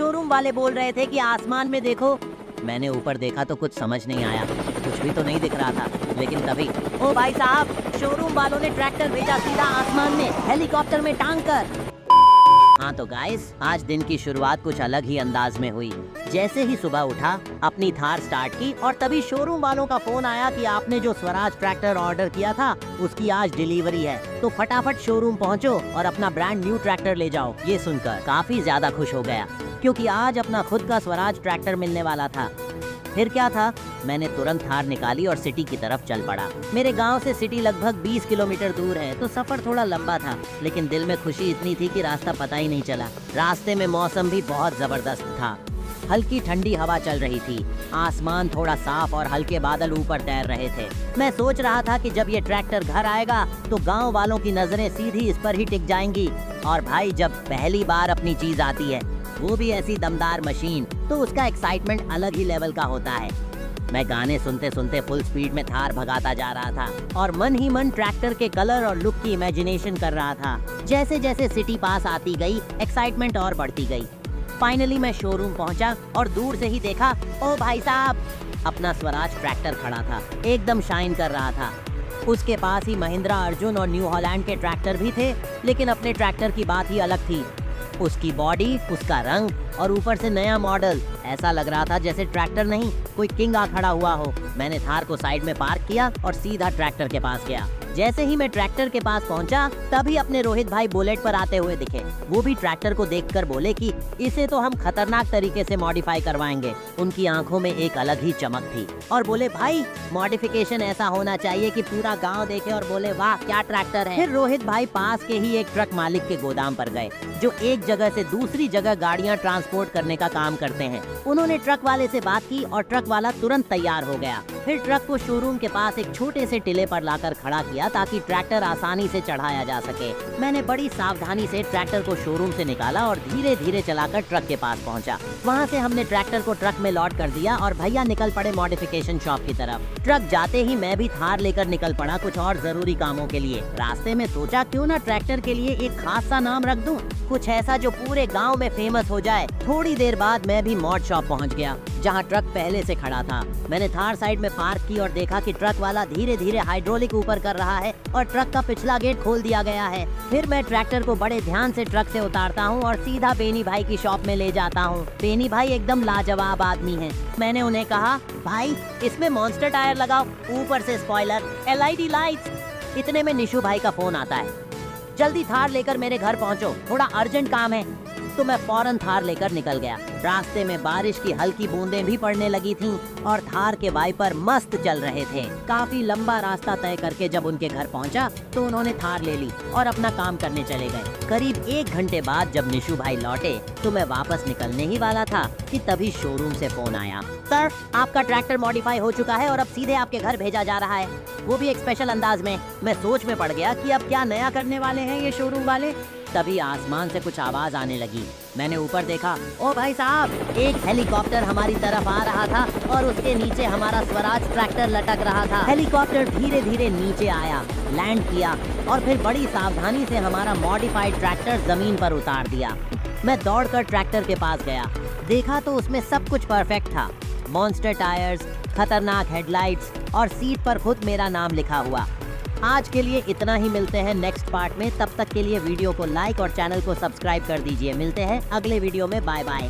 Showroom वाले बोल रहे थे कि आसमान में देखो। मैंने ऊपर देखा तो कुछ समझ नहीं आया, कुछ भी तो नहीं दिख रहा था। लेकिन तभी ओ भाई साहब, शोरूम वालों ने ट्रैक्टर भेजा सीधा आसमान में, हेलीकॉप्टर में टांग कर। हाँ तो गाइस, आज दिन की शुरुआत कुछ अलग ही अंदाज में हुई। जैसे ही सुबह उठा, अपनी थार स्टार्ट की और तभी शोरूम वालों का फोन आया कि आपने जो स्वराज ट्रैक्टर ऑर्डर किया था उसकी आज डिलीवरी है, तो फटाफट शोरूम पहुंचो और अपना ब्रांड न्यू ट्रैक्टर ले जाओ। ये सुनकर काफी ज्यादा खुश हो गया, क्योंकि आज अपना खुद का स्वराज ट्रैक्टर मिलने वाला था। फिर क्या था, मैंने तुरंत थार निकाली और सिटी की तरफ चल पड़ा। मेरे गांव से सिटी लगभग 20 किलोमीटर दूर है, तो सफर थोड़ा लंबा था, लेकिन दिल में खुशी इतनी थी कि रास्ता पता ही नहीं चला। रास्ते में मौसम भी बहुत जबरदस्त था। हल्की ठंडी हवा चल रही थी, आसमान थोड़ा साफ और हल्के बादल ऊपर तैर रहे थे। मैं सोच रहा था कि जब ये ट्रैक्टर घर आएगा तो गांव वालों की नजरें सीधी इस पर ही टिक जाएंगी। और भाई, जब पहली बार अपनी चीज आती है, वो भी ऐसी दमदार मशीन, तो उसका एक्साइटमेंट अलग ही लेवल का होता है। मैं गाने सुनते सुनते फुल स्पीड में थार भगाता जा रहा था और मन ही मन ट्रैक्टर के कलर और लुक की इमेजिनेशन कर रहा था। जैसे जैसे सिटी पास आती गई, एक्साइटमेंट और बढ़ती गई। फाइनली मैं शोरूम पहुंचा और दूर से ही देखा, ओ भाई साहब, अपना स्वराज ट्रैक्टर खड़ा था, एकदम शाइन कर रहा था। उसके पास ही महिंद्रा अर्जुन और न्यू हॉलैंड के ट्रैक्टर भी थे, लेकिन अपने ट्रैक्टर की बात ही अलग थी। उसकी बॉडी, उसका रंग और ऊपर से नया मॉडल, ऐसा लग रहा था जैसे ट्रैक्टर नहीं, कोई किंग आ खड़ा हुआ हो। मैंने थार को साइड में पार्क किया और सीधा ट्रैक्टर के पास गया। जैसे ही मैं ट्रैक्टर के पास पहुंचा, तभी अपने रोहित भाई बुलेट पर आते हुए दिखे। वो भी ट्रैक्टर को देखकर बोले कि इसे तो हम खतरनाक तरीके से मॉडिफाई करवाएंगे। उनकी आंखों में एक अलग ही चमक थी और बोले, भाई मॉडिफिकेशन ऐसा होना चाहिए कि पूरा गांव देखे और बोले, वाह क्या ट्रैक्टर है। फिर रोहित भाई पास के ही एक ट्रक मालिक के गोदाम पर गए, जो एक जगह से दूसरी जगह गाड़ियां ट्रांसपोर्ट करने का काम करते हैं। उन्होंने ट्रक वाले से बात की और ट्रक वाला तुरंत तैयार हो गया। फिर ट्रक को शोरूम के पास एक छोटे से टिले पर लाकर खड़ा किया ताकि ट्रैक्टर आसानी से चढ़ाया जा सके। मैंने बड़ी सावधानी से ट्रैक्टर को शोरूम से निकाला और धीरे धीरे चलाकर ट्रक के पास पहुंचा। वहां से हमने ट्रैक्टर को ट्रक में लोड कर दिया और भैया निकल पड़े मॉडिफिकेशन शॉप की तरफ। ट्रक जाते ही मैं भी थार लेकर निकल पड़ा कुछ और जरूरी कामों के लिए। रास्ते में सोचा क्यों ना ट्रैक्टर के लिए एक खास सा नाम रख दूं, कुछ ऐसा जो पूरे गांव में फेमस हो जाए। थोड़ी देर बाद मैं भी मॉड शॉप पहुंच गया, जहां ट्रक पहले से खड़ा था। मैंने थार साइड में पार्क की और देखा कि ट्रक वाला धीरे धीरे हाइड्रोलिक ऊपर कर रहा है और ट्रक का पिछला गेट खोल दिया गया है। फिर मैं ट्रैक्टर को बड़े ध्यान से ट्रक से उतारता हूं और सीधा बेनी भाई की शॉप में ले जाता हूं। बेनी भाई एकदम लाजवाब आदमी हैं। मैंने उन्हें कहा, भाई इसमें मॉन्स्टर टायर लगाओ, ऊपर से स्पॉइलर, LED लाइट्स। इतने में निशु भाई का फोन आता है, जल्दी थार लेकर मेरे घर पहुंचो, थोड़ा अर्जेंट काम है। तो मैं फौरन थार लेकर निकल गया। रास्ते में बारिश की हल्की बूंदें भी पड़ने लगी थीं और थार के वाइपर मस्त चल रहे थे। काफी लंबा रास्ता तय करके जब उनके घर पहुंचा तो उन्होंने थार ले ली और अपना काम करने चले गए। करीब 1 घंटे बाद जब निशु भाई लौटे तो मैं वापस निकलने ही वाला था कि तभी शोरूम से फोन आया, सर आपका ट्रैक्टर मॉडिफाई हो चुका है और अब सीधे आपके घर भेजा जा रहा है, वो भी एक स्पेशल अंदाज में। मैं सोच में पड़ गया कि अब क्या नया करने वाले हैं ये शोरूम वाले। तभी आसमान से कुछ आवाज आने लगी। मैंने ऊपर देखा, ओ भाई साहब, एक हेलीकॉप्टर हमारी तरफ आ रहा था और उसके नीचे हमारा स्वराज ट्रैक्टर लटक रहा था। हेलीकॉप्टर धीरे धीरे नीचे आया, लैंड किया और फिर बड़ी सावधानी से हमारा मॉडिफाइड ट्रैक्टर जमीन पर उतार दिया। मैं दौड़कर ट्रैक्टर के पास गया, देखा तो उसमें सब कुछ परफेक्ट था। मॉन्स्टर टायर्स, खतरनाक हेडलाइट्स और सीट पर खुद मेरा नाम लिखा हुआ। आज के लिए इतना ही, मिलते हैं नेक्स्ट पार्ट में। तब तक के लिए वीडियो को लाइक और चैनल को सब्सक्राइब कर दीजिए। मिलते हैं अगले वीडियो में, बाय बाय।